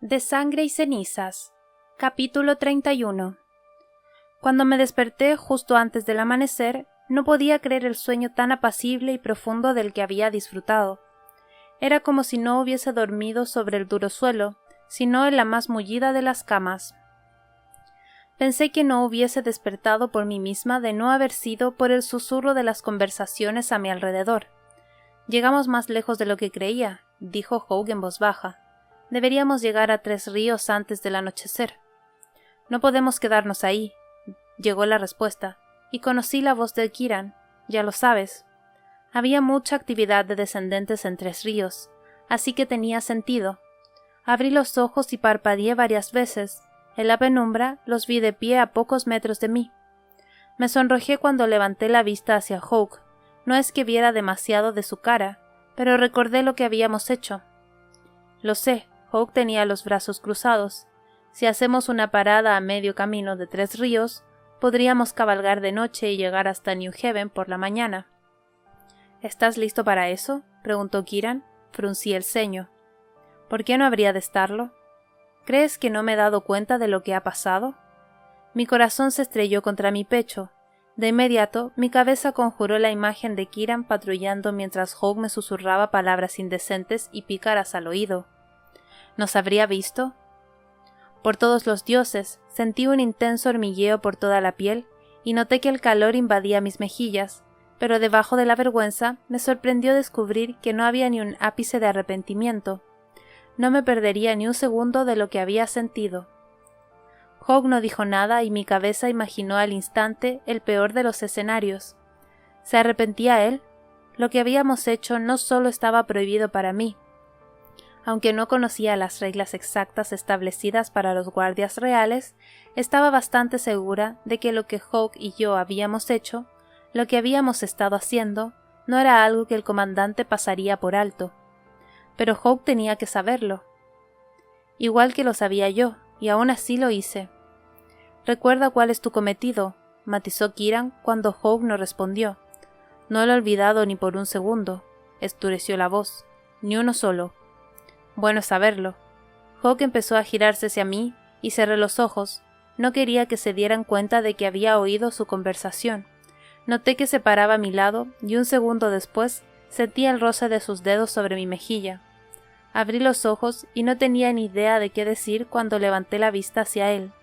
De sangre y cenizas. Capítulo 31. Cuando me desperté justo antes del amanecer, no podía creer el sueño tan apacible y profundo del que había disfrutado. Era como si no hubiese dormido sobre el duro suelo, sino en la más mullida de las camas. Pensé que no hubiese despertado por mí misma de no haber sido por el susurro de las conversaciones a mi alrededor. Llegamos más lejos de lo que creía, dijo Hawke en voz baja. Deberíamos llegar a 3 ríos antes del anochecer. No podemos quedarnos ahí, llegó la respuesta, y conocí la voz de Kieran, ya lo sabes. Había mucha actividad de descendentes en 3 ríos, así que tenía sentido. Abrí los ojos y parpadeé varias veces. En la penumbra los vi de pie a pocos metros de mí. Me sonrojé cuando levanté la vista hacia Hawke. No es que viera demasiado de su cara, pero recordé lo que habíamos hecho. Lo sé, Hawke tenía los brazos cruzados. Si hacemos una parada a medio camino de 3 ríos, podríamos cabalgar de noche y llegar hasta New Haven por la mañana. ¿Estás listo para eso?, preguntó Kieran. Fruncí el ceño. ¿Por qué no habría de estarlo? ¿Crees que no me he dado cuenta de lo que ha pasado? Mi corazón se estrelló contra mi pecho. De inmediato, mi cabeza conjuró la imagen de Kieran patrullando mientras Hawke me susurraba palabras indecentes y pícaras al oído. ¿Nos habría visto? Por todos los dioses, sentí un intenso hormigueo por toda la piel y noté que el calor invadía mis mejillas, pero debajo de la vergüenza me sorprendió descubrir que no había ni un ápice de arrepentimiento. No me perdería ni un segundo de lo que había sentido. Hawke no dijo nada y mi cabeza imaginó al instante el peor de los escenarios. ¿Se arrepentía él? Lo que habíamos hecho no solo estaba prohibido para mí. Aunque no conocía las reglas exactas establecidas para los guardias reales, estaba bastante segura de que lo que Hawke y yo habíamos hecho, lo que habíamos estado haciendo, no era algo que el comandante pasaría por alto. Pero Hawke tenía que saberlo. Igual que lo sabía yo, y aún así lo hice. «Recuerda cuál es tu cometido», matizó Kieran cuando Hawke no respondió. «No lo he olvidado ni por un segundo», endureció la voz. «Ni uno solo». Bueno saberlo. Hawke empezó a girarse hacia mí y cerré los ojos. No quería que se dieran cuenta de que había oído su conversación. Noté que se paraba a mi lado y un segundo después sentí el roce de sus dedos sobre mi mejilla. Abrí los ojos y no tenía ni idea de qué decir cuando levanté la vista hacia él.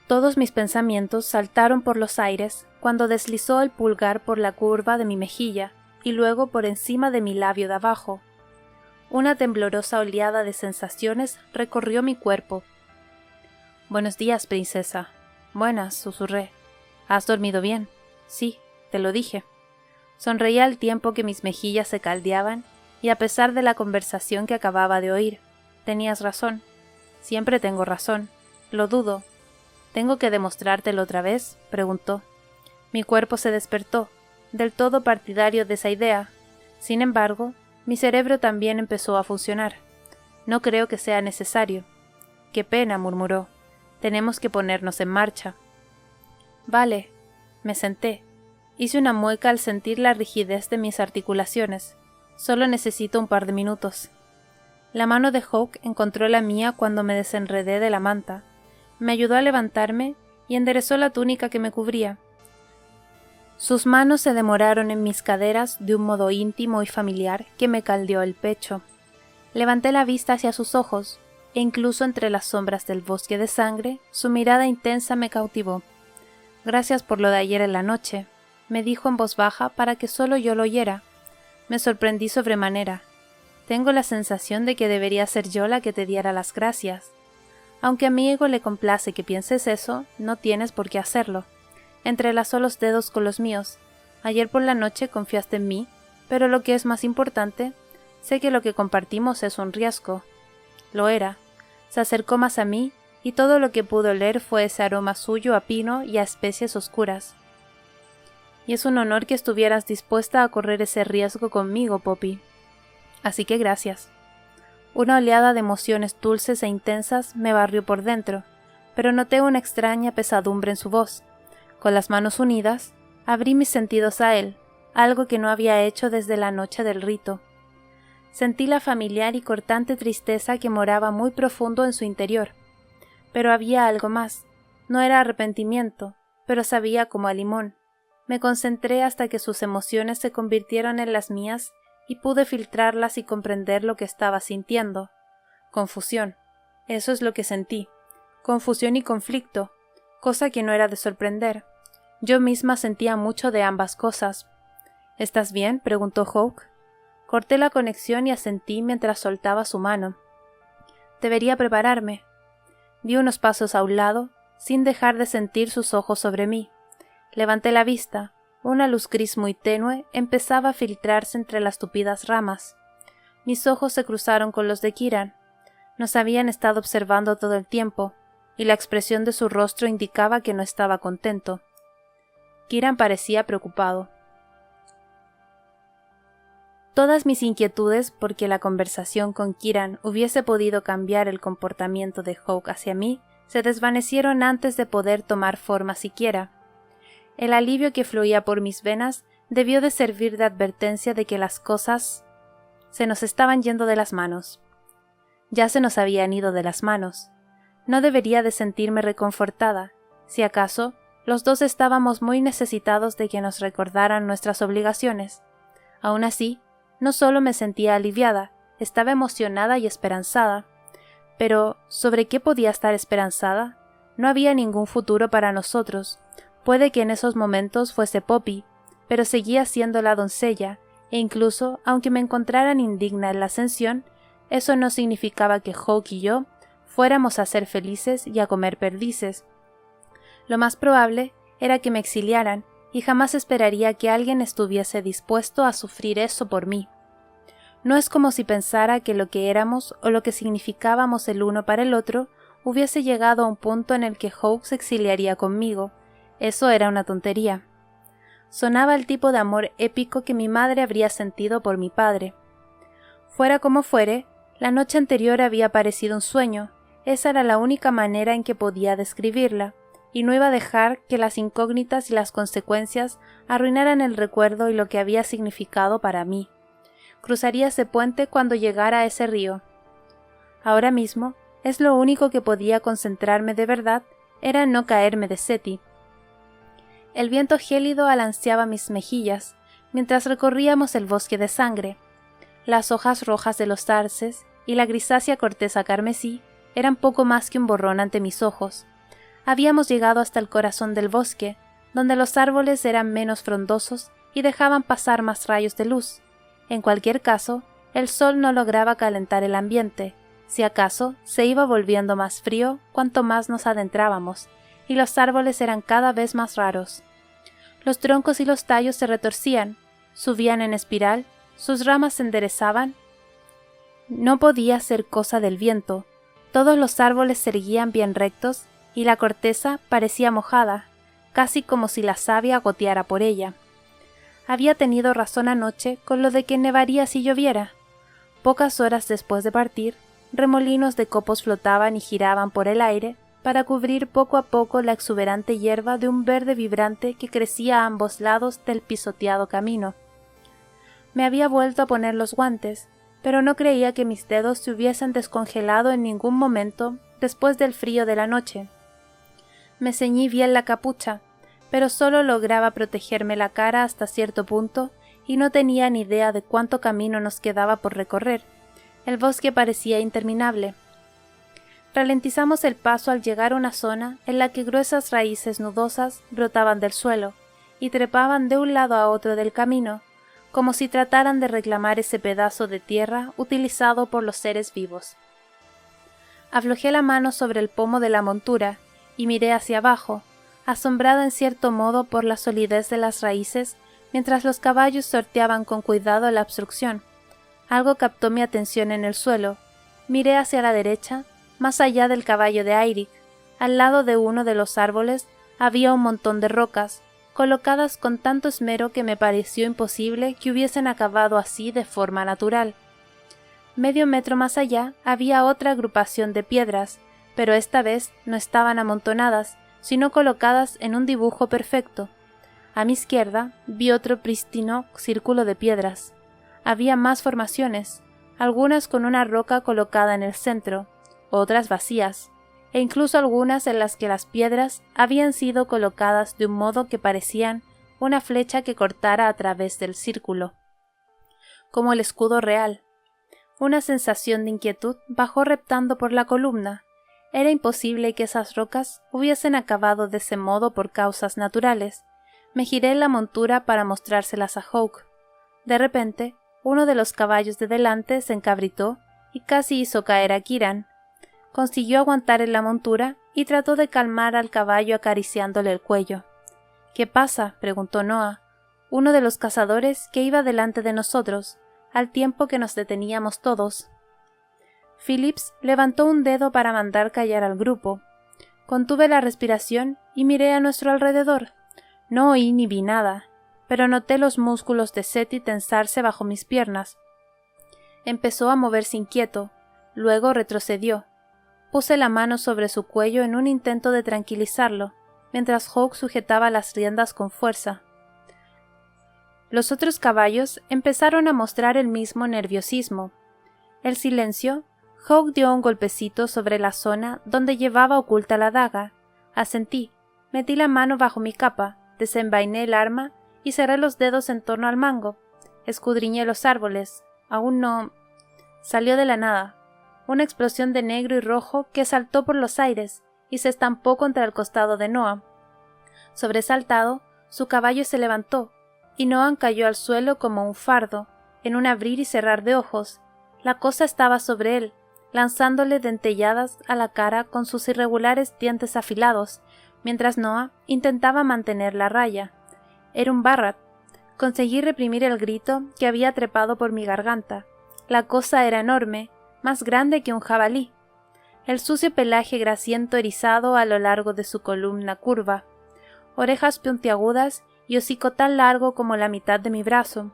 Todos mis pensamientos saltaron por los aires cuando deslizó el pulgar por la curva de mi mejilla y luego por encima de mi labio de abajo. Una temblorosa oleada de sensaciones recorrió mi cuerpo. «Buenos días, princesa». «Buenas», susurré. «¿Has dormido bien?» «Sí, te lo dije». Sonreí al tiempo que mis mejillas se caldeaban, y a pesar de la conversación que acababa de oír. «Tenías razón. Siempre tengo razón. Lo dudo». «¿Tengo que demostrártelo otra vez?», preguntó. Mi cuerpo se despertó, del todo partidario de esa idea. Sin embargo, mi cerebro también empezó a funcionar. «No creo que sea necesario». «Qué pena», murmuró. «Tenemos que ponernos en marcha». «Vale». Me senté. Hice una mueca al sentir la rigidez de mis articulaciones. «Solo necesito un par de minutos». La mano de Hawke encontró la mía cuando me desenredé de la manta. Me ayudó a levantarme y enderezó la túnica que me cubría. Sus manos se demoraron en mis caderas de un modo íntimo y familiar que me caldeó el pecho. Levanté la vista hacia sus ojos, e incluso entre las sombras del bosque de sangre, su mirada intensa me cautivó. «Gracias por lo de ayer en la noche», me dijo en voz baja para que solo yo lo oyera. Me sorprendí sobremanera. Tengo la sensación de que debería ser yo la que te diera las gracias. Aunque a mi ego le complace que pienses eso, no tienes por qué hacerlo. Entrelazó los dedos con los míos. Ayer por la noche confiaste en mí, pero lo que es más importante, sé que lo que compartimos es un riesgo. Lo era. Se acercó más a mí, y todo lo que pude oler fue ese aroma suyo a pino y a especies oscuras. Y es un honor que estuvieras dispuesta a correr ese riesgo conmigo, Poppy. Así que gracias. Una oleada de emociones dulces e intensas me barrió por dentro, pero noté una extraña pesadumbre en su voz. Con las manos unidas, abrí mis sentidos a él, algo que no había hecho desde la noche del rito. Sentí la familiar y cortante tristeza que moraba muy profundo en su interior. Pero había algo más. No era arrepentimiento, pero sabía como a limón. Me concentré hasta que sus emociones se convirtieron en las mías y pude filtrarlas y comprender lo que estaba sintiendo. Confusión. Eso es lo que sentí. Confusión y conflicto, cosa que no era de sorprender. Yo misma sentía mucho de ambas cosas. ¿Estás bien?, preguntó Hawke. Corté la conexión y asentí mientras soltaba su mano. Debería prepararme. Di unos pasos a un lado, sin dejar de sentir sus ojos sobre mí. Levanté la vista. Una luz gris muy tenue empezaba a filtrarse entre las tupidas ramas. Mis ojos se cruzaron con los de Kieran. Nos habían estado observando todo el tiempo, y la expresión de su rostro indicaba que no estaba contento. Kieran parecía preocupado. Todas mis inquietudes porque la conversación con Kieran hubiese podido cambiar el comportamiento de Hawke hacia mí se desvanecieron antes de poder tomar forma siquiera. El alivio que fluía por mis venas debió de servir de advertencia de que las cosas se nos estaban yendo de las manos. Ya se nos habían ido de las manos. No debería de sentirme reconfortada. Si acaso, los dos estábamos muy necesitados de que nos recordaran nuestras obligaciones. Aún así, no solo me sentía aliviada, estaba emocionada y esperanzada. Pero, ¿sobre qué podía estar esperanzada? No había ningún futuro para nosotros. Puede que en esos momentos fuese Poppy, pero seguía siendo la doncella, e incluso, aunque me encontraran indigna en la ascensión, eso no significaba que Hawke y yo fuéramos a ser felices y a comer perdices. Lo más probable era que me exiliaran, y jamás esperaría que alguien estuviese dispuesto a sufrir eso por mí. No es como si pensara que lo que éramos o lo que significábamos el uno para el otro hubiese llegado a un punto en el que Hawke se exiliaría conmigo. Eso era una tontería. Sonaba el tipo de amor épico que mi madre habría sentido por mi padre. Fuera como fuere, la noche anterior había parecido un sueño. Esa era la única manera en que podía describirla, y no iba a dejar que las incógnitas y las consecuencias arruinaran el recuerdo y lo que había significado para mí. Cruzaría ese puente cuando llegara a ese río. Ahora mismo, es lo único que podía concentrarme de verdad, era en no caerme de seti. El viento gélido alanceaba mis mejillas, mientras recorríamos el bosque de sangre. Las hojas rojas de los sarces y la grisácea corteza carmesí eran poco más que un borrón ante mis ojos. Habíamos llegado hasta el corazón del bosque, donde los árboles eran menos frondosos y dejaban pasar más rayos de luz. En cualquier caso, el sol no lograba calentar el ambiente, si acaso se iba volviendo más frío cuanto más nos adentrábamos, y los árboles eran cada vez más raros. Los troncos y los tallos se retorcían, subían en espiral, sus ramas se enderezaban. No podía ser cosa del viento, todos los árboles se erguían bien rectos, y la corteza parecía mojada, casi como si la savia goteara por ella. Había tenido razón anoche con lo de que nevaría si lloviera. Pocas horas después de partir, remolinos de copos flotaban y giraban por el aire para cubrir poco a poco la exuberante hierba de un verde vibrante que crecía a ambos lados del pisoteado camino. Me había vuelto a poner los guantes, pero no creía que mis dedos se hubiesen descongelado en ningún momento después del frío de la noche. Me ceñí bien la capucha, pero solo lograba protegerme la cara hasta cierto punto y no tenía ni idea de cuánto camino nos quedaba por recorrer. El bosque parecía interminable. Ralentizamos el paso al llegar a una zona en la que gruesas raíces nudosas brotaban del suelo y trepaban de un lado a otro del camino, como si trataran de reclamar ese pedazo de tierra utilizado por los seres vivos. Aflojé la mano sobre el pomo de la montura y miré hacia abajo, asombrada en cierto modo por la solidez de las raíces, mientras los caballos sorteaban con cuidado la obstrucción. Algo captó mi atención en el suelo. Miré hacia la derecha, más allá del caballo de Airic. Al lado de uno de los árboles había un montón de rocas, colocadas con tanto esmero que me pareció imposible que hubiesen acabado así de forma natural. Medio metro más allá había otra agrupación de piedras, pero esta vez no estaban amontonadas, sino colocadas en un dibujo perfecto. A mi izquierda vi otro prístino círculo de piedras. Había más formaciones, algunas con una roca colocada en el centro, otras vacías, e incluso algunas en las que las piedras habían sido colocadas de un modo que parecían una flecha que cortara a través del círculo, como el escudo real. Una sensación de inquietud bajó reptando por la columna. Era imposible que esas rocas hubiesen acabado de ese modo por causas naturales. Me giré en la montura para mostrárselas a Hawke. De repente, uno de los caballos de delante se encabritó y casi hizo caer a Kiran. Consiguió aguantar en la montura y trató de calmar al caballo acariciándole el cuello. —¿Qué pasa? —preguntó Noah, uno de los cazadores que iba delante de nosotros, al tiempo que nos deteníamos todos. Phillips levantó un dedo para mandar callar al grupo. Contuve la respiración y miré a nuestro alrededor. No oí ni vi nada, pero noté los músculos de Seti tensarse bajo mis piernas. Empezó a moverse inquieto, luego retrocedió. Puse la mano sobre su cuello en un intento de tranquilizarlo, mientras Hawke sujetaba las riendas con fuerza. Los otros caballos empezaron a mostrar el mismo nerviosismo. El silencio. Hawke dio un golpecito sobre la zona donde llevaba oculta la daga. Asentí, metí la mano bajo mi capa, desenvainé el arma y cerré los dedos en torno al mango. Escudriñé los árboles. Aún no... Salió de la nada. Una explosión de negro y rojo que saltó por los aires y se estampó contra el costado de Noah. Sobresaltado, su caballo se levantó, y Noah cayó al suelo como un fardo, en un abrir y cerrar de ojos. La cosa estaba sobre él, lanzándole dentelladas a la cara con sus irregulares dientes afilados, mientras Noah intentaba mantener la raya. Era un Barrat. Conseguí reprimir el grito que había trepado por mi garganta. La cosa era enorme, más grande que un jabalí. El sucio pelaje grasiento erizado a lo largo de su columna curva, orejas puntiagudas y hocico tan largo como la mitad de mi brazo.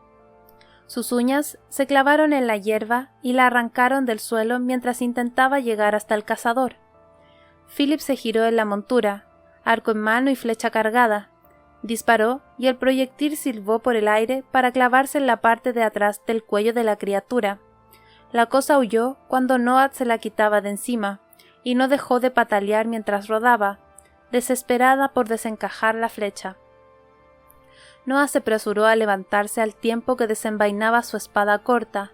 Sus uñas se clavaron en la hierba y la arrancaron del suelo mientras intentaba llegar hasta el cazador. Philip se giró en la montura, arco en mano y flecha cargada. Disparó y el proyectil silbó por el aire para clavarse en la parte de atrás del cuello de la criatura. La cosa huyó cuando Noah se la quitaba de encima, y no dejó de patalear mientras rodaba, desesperada por desencajar la flecha. Noah se apresuró a levantarse al tiempo que desenvainaba su espada corta.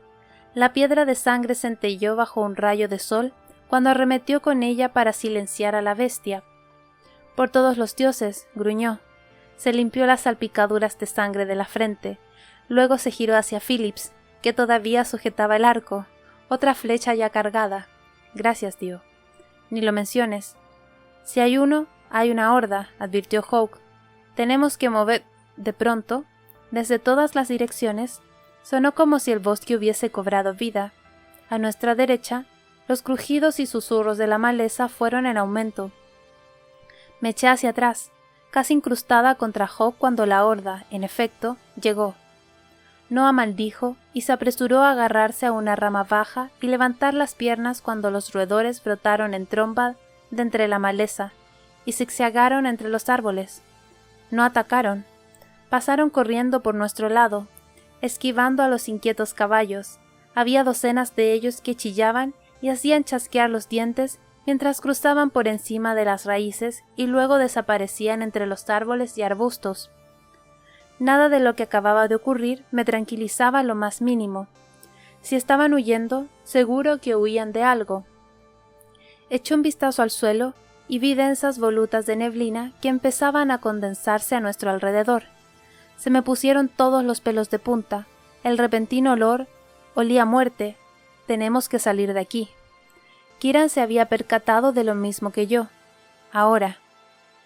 La piedra de sangre centelló bajo un rayo de sol cuando arremetió con ella para silenciar a la bestia. —Por todos los dioses —gruñó. Se limpió las salpicaduras de sangre de la frente. Luego se giró hacia Phillips, que todavía sujetaba el arco. Otra flecha ya cargada. —Gracias, tío. —Ni lo menciones. —Si hay uno, hay una horda —advirtió Hawke. —Tenemos que mover... De pronto, desde todas las direcciones, sonó como si el bosque hubiese cobrado vida. A nuestra derecha, los crujidos y susurros de la maleza fueron en aumento. Me eché hacia atrás, casi incrustada contra Hawke cuando la horda, en efecto, llegó. Noah maldijo y se apresuró a agarrarse a una rama baja y levantar las piernas cuando los roedores brotaron en tromba de entre la maleza y zigzaguearon entre los árboles. No atacaron. Pasaron corriendo por nuestro lado, esquivando a los inquietos caballos. Había docenas de ellos que chillaban y hacían chasquear los dientes mientras cruzaban por encima de las raíces y luego desaparecían entre los árboles y arbustos. Nada de lo que acababa de ocurrir me tranquilizaba lo más mínimo. Si estaban huyendo, seguro que huían de algo. Eché un vistazo al suelo y vi densas volutas de neblina que empezaban a condensarse a nuestro alrededor. Se me pusieron todos los pelos de punta. El repentino olor olía a muerte. Tenemos que salir de aquí. Kiran se había percatado de lo mismo que yo. Ahora.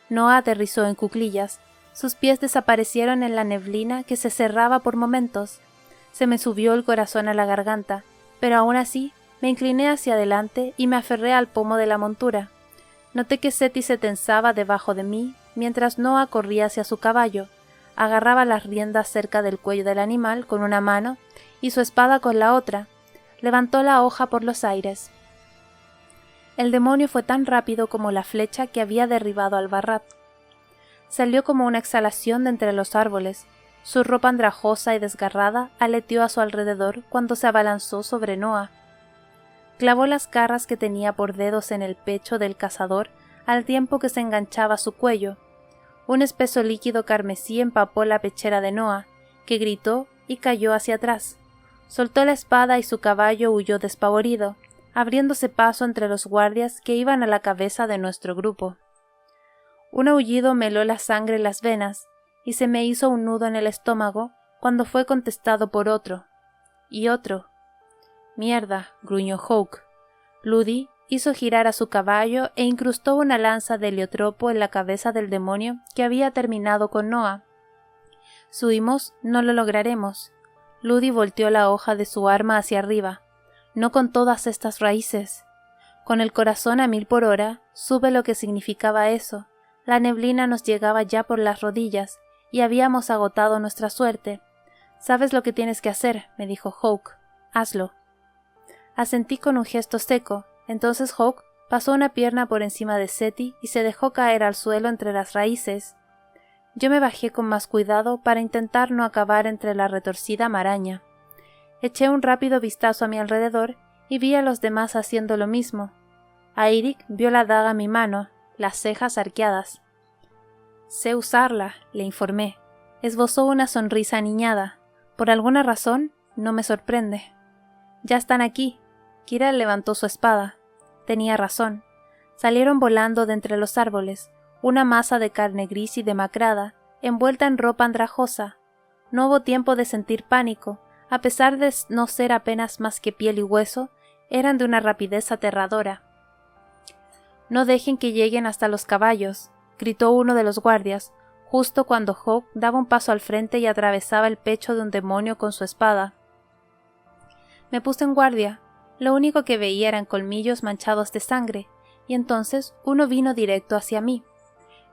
Noah aterrizó en cuclillas. Sus pies desaparecieron en la neblina que se cerraba por momentos. Se me subió el corazón a la garganta, pero aún así me incliné hacia adelante y me aferré al pomo de la montura. Noté que Seti se tensaba debajo de mí mientras Noah corría hacia su caballo. Agarraba las riendas cerca del cuello del animal con una mano y su espada con la otra. Levantó la hoja por los aires. El demonio fue tan rápido como la flecha que había derribado al Barrat. Salió como una exhalación de entre los árboles. Su ropa andrajosa y desgarrada aleteó a su alrededor cuando se abalanzó sobre Noah. Clavó las garras que tenía por dedos en el pecho del cazador al tiempo que se enganchaba a su cuello. Un espeso líquido carmesí empapó la pechera de Noah, que gritó y cayó hacia atrás. Soltó la espada y su caballo huyó despavorido, abriéndose paso entre los guardias que iban a la cabeza de nuestro grupo. Un aullido me heló la sangre en las venas, y se me hizo un nudo en el estómago cuando fue contestado por otro. Y otro. «Mierda», gruñó Hawk. Ludi hizo girar a su caballo e incrustó una lanza de heliotropo en la cabeza del demonio que había terminado con Noah. «Subimos, no lo lograremos». Ludi volteó la hoja de su arma hacia arriba. «No con todas estas raíces». Con el corazón a 1000 por hora, supe lo que significaba eso. La neblina nos llegaba ya por las rodillas, y habíamos agotado nuestra suerte. «Sabes lo que tienes que hacer», me dijo Hawk. «Hazlo». Asentí con un gesto seco. Entonces Hawk pasó una pierna por encima de Seti y se dejó caer al suelo entre las raíces. Yo me bajé con más cuidado para intentar no acabar entre la retorcida maraña. Eché un rápido vistazo a mi alrededor y vi a los demás haciendo lo mismo. Airic vio la daga en mi mano, las cejas arqueadas. «Sé usarla», le informé. Esbozó una sonrisa aniñada. Por alguna razón, no me sorprende. «Ya están aquí». Kira levantó su espada. Tenía razón. Salieron volando de entre los árboles, una masa de carne gris y demacrada, envuelta en ropa andrajosa. No hubo tiempo de sentir pánico. A pesar de no ser apenas más que piel y hueso, eran de una rapidez aterradora. «No dejen que lleguen hasta los caballos», gritó uno de los guardias, justo cuando Hawk daba un paso al frente y atravesaba el pecho de un demonio con su espada. Me puse en guardia. Lo único que veía eran colmillos manchados de sangre, y entonces uno vino directo hacia mí.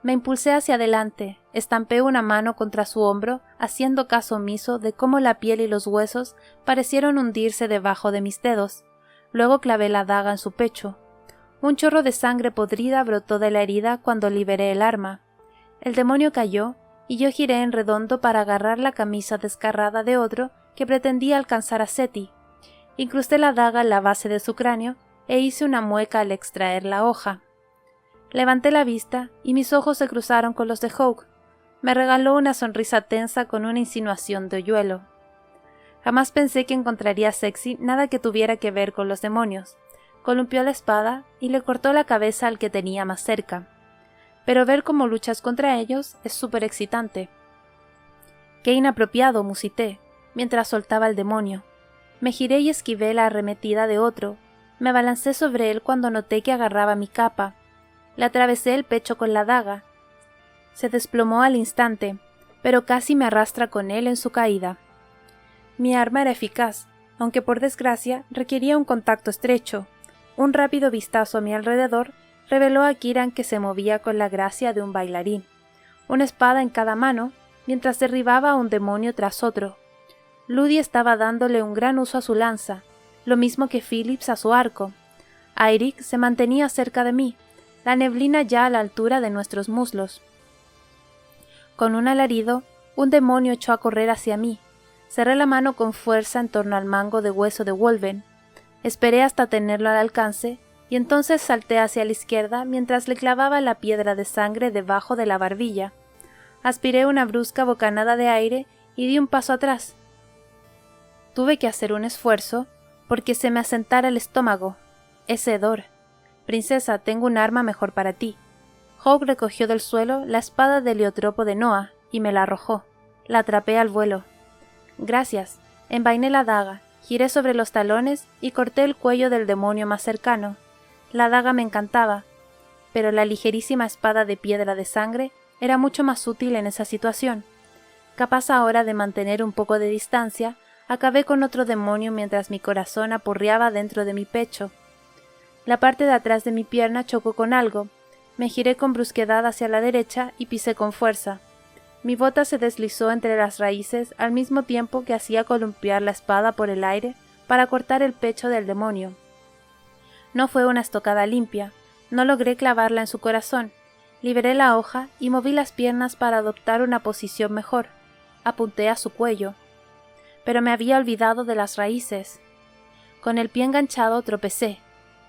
Me impulsé hacia adelante, estampé una mano contra su hombro, haciendo caso omiso de cómo la piel y los huesos parecieron hundirse debajo de mis dedos. Luego clavé la daga en su pecho. Un chorro de sangre podrida brotó de la herida cuando liberé el arma. El demonio cayó, y yo giré en redondo para agarrar la camisa desgarrada de otro que pretendía alcanzar a Seti. Incrusté la daga en la base de su cráneo e hice una mueca al extraer la hoja. Levanté la vista y mis ojos se cruzaron con los de Hawk. Me regaló una sonrisa tensa con una insinuación de hoyuelo. Jamás pensé que encontraría sexy nada que tuviera que ver con los demonios. Columpió la espada y le cortó la cabeza al que tenía más cerca. Pero ver cómo luchas contra ellos es súper excitante. «Qué inapropiado», musité, mientras soltaba al demonio. Me giré y esquivé la arremetida de otro. Me abalancé sobre él cuando noté que agarraba mi capa. Le atravesé el pecho con la daga. Se desplomó al instante, pero casi me arrastra con él en su caída. Mi arma era eficaz, aunque por desgracia requería un contacto estrecho. Un rápido vistazo a mi alrededor reveló a Kiran que se movía con la gracia de un bailarín, una espada en cada mano, mientras derribaba a un demonio tras otro. Ludi estaba dándole un gran uso a su lanza, lo mismo que Phillips a su arco. Airic se mantenía cerca de mí, la neblina ya a la altura de nuestros muslos. Con un alarido, un demonio echó a correr hacia mí. Cerré la mano con fuerza en torno al mango de hueso de Wolven. Esperé hasta tenerlo al alcance, y entonces salté hacia la izquierda mientras le clavaba la piedra de sangre debajo de la barbilla. Aspiré una brusca bocanada de aire y di un paso atrás. Tuve que hacer un esfuerzo porque se me asentara el estómago. Es hedor. «Princesa, tengo un arma mejor para ti». Hawk recogió del suelo la espada de heliotropo de Noah y me la arrojó. La atrapé al vuelo. «Gracias». Envainé la daga, giré sobre los talones y corté el cuello del demonio más cercano. La daga me encantaba, pero la ligerísima espada de piedra de sangre era mucho más útil en esa situación. Capaz ahora de mantener un poco de distancia, acabé con otro demonio mientras mi corazón apurreaba dentro de mi pecho. La parte de atrás de mi pierna chocó con algo. Me giré con brusquedad hacia la derecha y pisé con fuerza. Mi bota se deslizó entre las raíces al mismo tiempo que hacía columpiar la espada por el aire para cortar el pecho del demonio. No fue una estocada limpia. No logré clavarla en su corazón. Liberé la hoja y moví las piernas para adoptar una posición mejor. apunté a su cuello, pero me había olvidado de las raíces. Con el pie enganchado tropecé.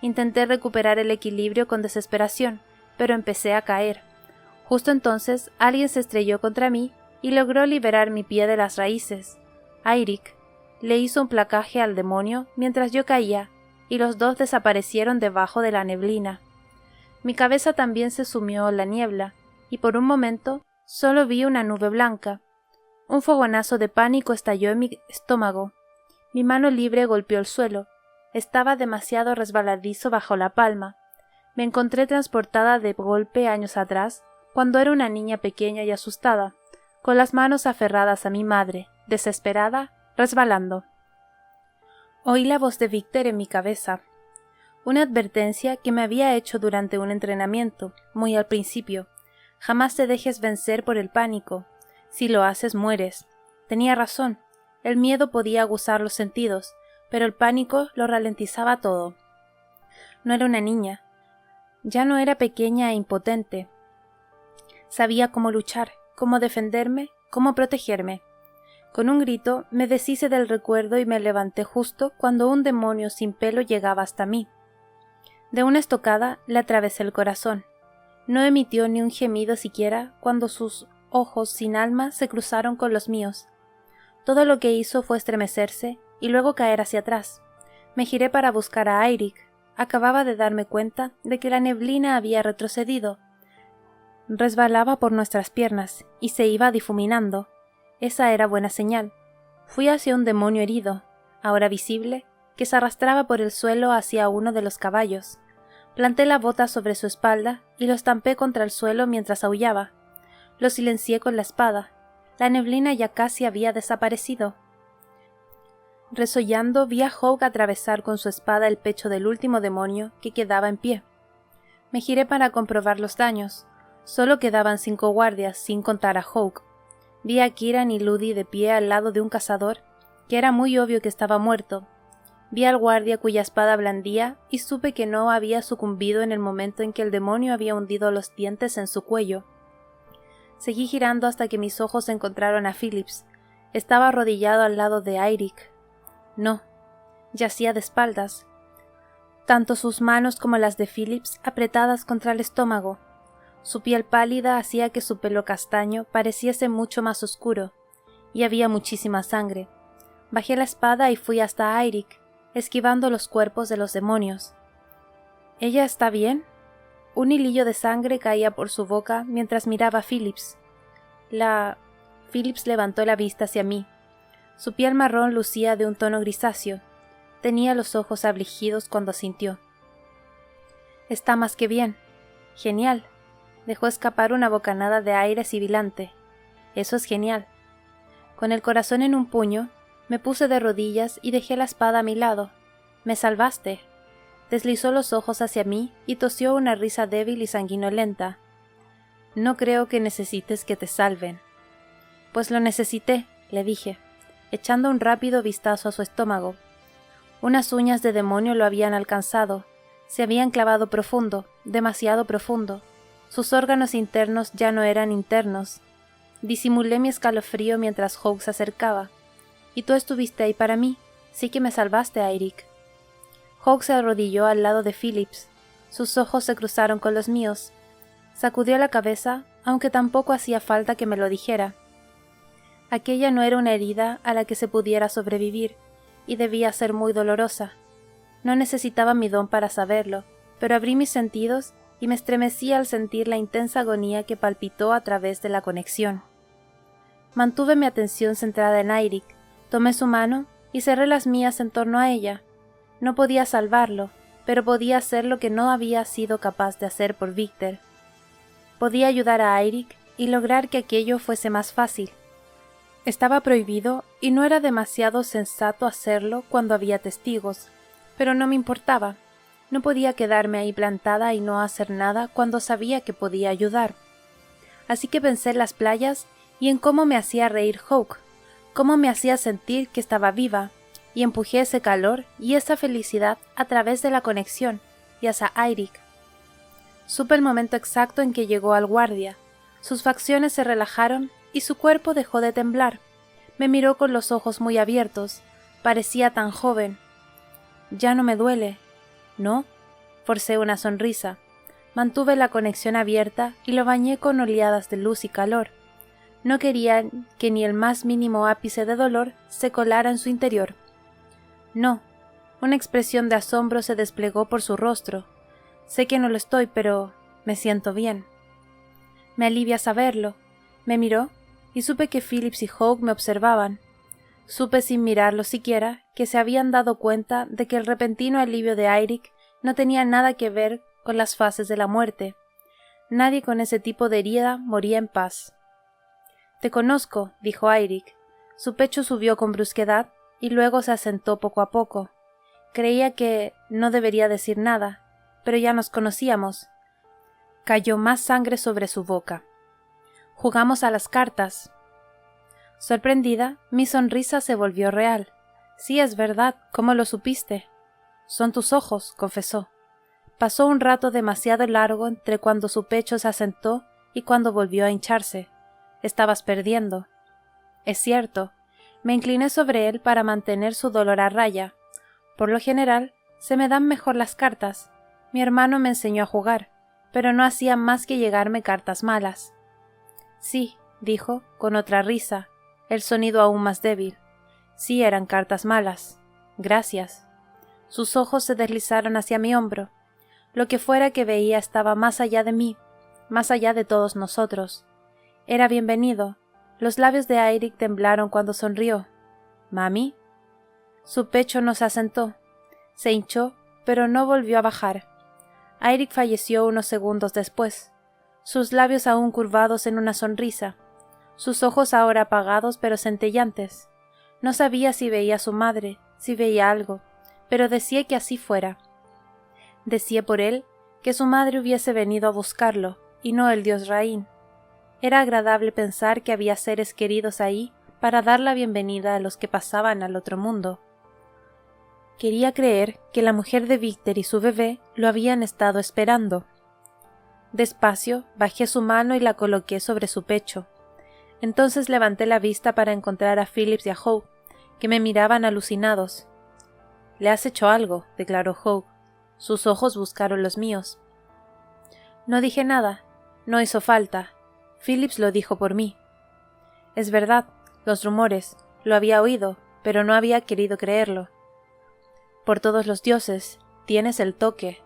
Intenté recuperar el equilibrio con desesperación, pero empecé a caer. Justo entonces alguien se estrelló contra mí y logró liberar mi pie de las raíces. Eirik le hizo un placaje al demonio mientras yo caía, y los dos desaparecieron debajo de la neblina. Mi cabeza también se sumió en la niebla, y por un momento solo vi una nube blanca. Un fogonazo de pánico estalló en mi estómago. Mi mano libre golpeó el suelo. Estaba demasiado resbaladizo bajo la palma. Me encontré transportada de golpe años atrás, cuando era una niña pequeña y asustada, con las manos aferradas a mi madre, desesperada, resbalando. Oí la voz de Víctor en mi cabeza. Una advertencia que me había hecho durante un entrenamiento, muy al principio. Jamás te dejes vencer por el pánico. Si lo haces, mueres. Tenía razón. El miedo podía aguzar los sentidos, pero el pánico lo ralentizaba todo. No era una niña. Ya no era pequeña e impotente. Sabía cómo luchar, cómo defenderme, cómo protegerme. Con un grito me deshice del recuerdo y me levanté justo cuando un demonio sin pelo llegaba hasta mí. De una estocada le atravesé el corazón. No emitió ni un gemido siquiera cuando sus ojos sin alma se cruzaron con los míos. Todo lo que hizo fue estremecerse y luego caer hacia atrás. Me giré para buscar a Eirik. Acababa de darme cuenta de que la neblina había retrocedido. Resbalaba por nuestras piernas y se iba difuminando. Esa era buena señal. Fui hacia un demonio herido, ahora visible, que se arrastraba por el suelo hacia uno de los caballos. Planté la bota sobre su espalda y lo estampé contra el suelo mientras aullaba. Lo silencié con la espada. La neblina ya casi había desaparecido. Resollando vi a Hawk atravesar con su espada el pecho del último demonio que quedaba en pie. Me giré para comprobar los daños. Solo quedaban 5 guardias, sin contar a Hawk. Vi a Kiran y Ludi de pie al lado de un cazador, que era muy obvio que estaba muerto. Vi al guardia cuya espada blandía y supe que no había sucumbido en el momento en que el demonio había hundido los dientes en su cuello. Seguí girando hasta que mis ojos encontraron a Phillips. Estaba arrodillado al lado de Eirik. No, yacía de espaldas. Tanto sus manos como las de Phillips apretadas contra el estómago. Su piel pálida hacía que su pelo castaño pareciese mucho más oscuro, y había muchísima sangre. Bajé la espada y fui hasta Eirik, esquivando los cuerpos de los demonios. ¿Ella está bien? Un hilillo de sangre caía por su boca mientras miraba a Phillips. Phillips levantó la vista hacia mí. Su piel marrón lucía de un tono grisáceo. Tenía los ojos afligidos cuando asintió. Está más que bien. Genial. Dejó escapar una bocanada de aire sibilante. Eso es genial. Con el corazón en un puño, me puse de rodillas y dejé la espada a mi lado. Me salvaste. Deslizó los ojos hacia mí y tosió una risa débil y sanguinolenta. No creo que necesites que te salven. Pues lo necesité, le dije, echando un rápido vistazo a su estómago. Unas uñas de demonio lo habían alcanzado. Se habían clavado profundo, demasiado profundo. Sus órganos internos ya no eran internos. Disimulé mi escalofrío mientras Hawk se acercaba. Y tú estuviste ahí para mí. Sí que me salvaste, Eirik. Hawk se arrodilló al lado de Phillips. Sus ojos se cruzaron con los míos. Sacudió la cabeza, aunque tampoco hacía falta que me lo dijera. Aquella no era una herida a la que se pudiera sobrevivir, y debía ser muy dolorosa. No necesitaba mi don para saberlo, pero abrí mis sentidos y me estremecí al sentir la intensa agonía que palpitó a través de la conexión. Mantuve mi atención centrada en Eirik, tomé su mano y cerré las mías en torno a ella. No podía salvarlo, pero podía hacer lo que no había sido capaz de hacer por Víctor. Podía ayudar a Eirik y lograr que aquello fuese más fácil. Estaba prohibido y no era demasiado sensato hacerlo cuando había testigos, pero no me importaba. No podía quedarme ahí plantada y no hacer nada cuando sabía que podía ayudar. Así que pensé en las playas y en cómo me hacía reír Hawk, cómo me hacía sentir que estaba viva, y empujé ese calor y esa felicidad a través de la conexión y hacia Eirik. Supe el momento exacto en que llegó al guardia. Sus facciones se relajaron y su cuerpo dejó de temblar. Me miró con los ojos muy abiertos. Parecía tan joven. Ya no me duele. ¿No? Forcé una sonrisa. Mantuve la conexión abierta y lo bañé con oleadas de luz y calor. No quería que ni el más mínimo ápice de dolor se colara en su interior. No. Una expresión de asombro se desplegó por su rostro. Sé que no lo estoy, pero me siento bien. Me alivia saberlo. Me miró y supe que Phillips y Hawke me observaban. Supe sin mirarlo siquiera que se habían dado cuenta de que el repentino alivio de Eirik no tenía nada que ver con las fases de la muerte. Nadie con ese tipo de herida moría en paz. «Te conozco», dijo Eirik. Su pecho subió con brusquedad y luego se asentó poco a poco. Creía que no debería decir nada, pero ya nos conocíamos. Cayó más sangre sobre su boca. «Jugamos a las cartas». Sorprendida, mi sonrisa se volvió real. «Sí, es verdad. ¿Cómo lo supiste?» «Son tus ojos», confesó. Pasó un rato demasiado largo entre cuando su pecho se asentó y cuando volvió a hincharse. «Estabas perdiendo». «Es cierto». Me incliné sobre él para mantener su dolor a raya. Por lo general, se me dan mejor las cartas. Mi hermano me enseñó a jugar, pero no hacía más que llegarme cartas malas. «Sí», dijo, con otra risa, el sonido aún más débil. «Sí, eran cartas malas. Gracias». Sus ojos se deslizaron hacia mi hombro. Lo que fuera que veía estaba más allá de mí, más allá de todos nosotros. Era bienvenido. Los labios de Eirik temblaron cuando sonrió. «¿Mami?» Su pecho no se asentó. Se hinchó, pero no volvió a bajar. Eirik falleció unos segundos después, sus labios aún curvados en una sonrisa, sus ojos ahora apagados pero centellantes. No sabía si veía a su madre, si veía algo, pero deseé que así fuera. Deseé por él que su madre hubiese venido a buscarlo, y no el dios Rain. Era agradable pensar que había seres queridos ahí para dar la bienvenida a los que pasaban al otro mundo. Quería creer que la mujer de Víctor y su bebé lo habían estado esperando. Despacio bajé su mano y la coloqué sobre su pecho. Entonces levanté la vista para encontrar a Phillips y a Hawke, que me miraban alucinados. «Le has hecho algo», declaró Hawke. Sus ojos buscaron los míos. No dije nada. No hizo falta. Phillips lo dijo por mí. Es verdad, los rumores. Lo había oído, pero no había querido creerlo. «Por todos los dioses, tienes el toque»,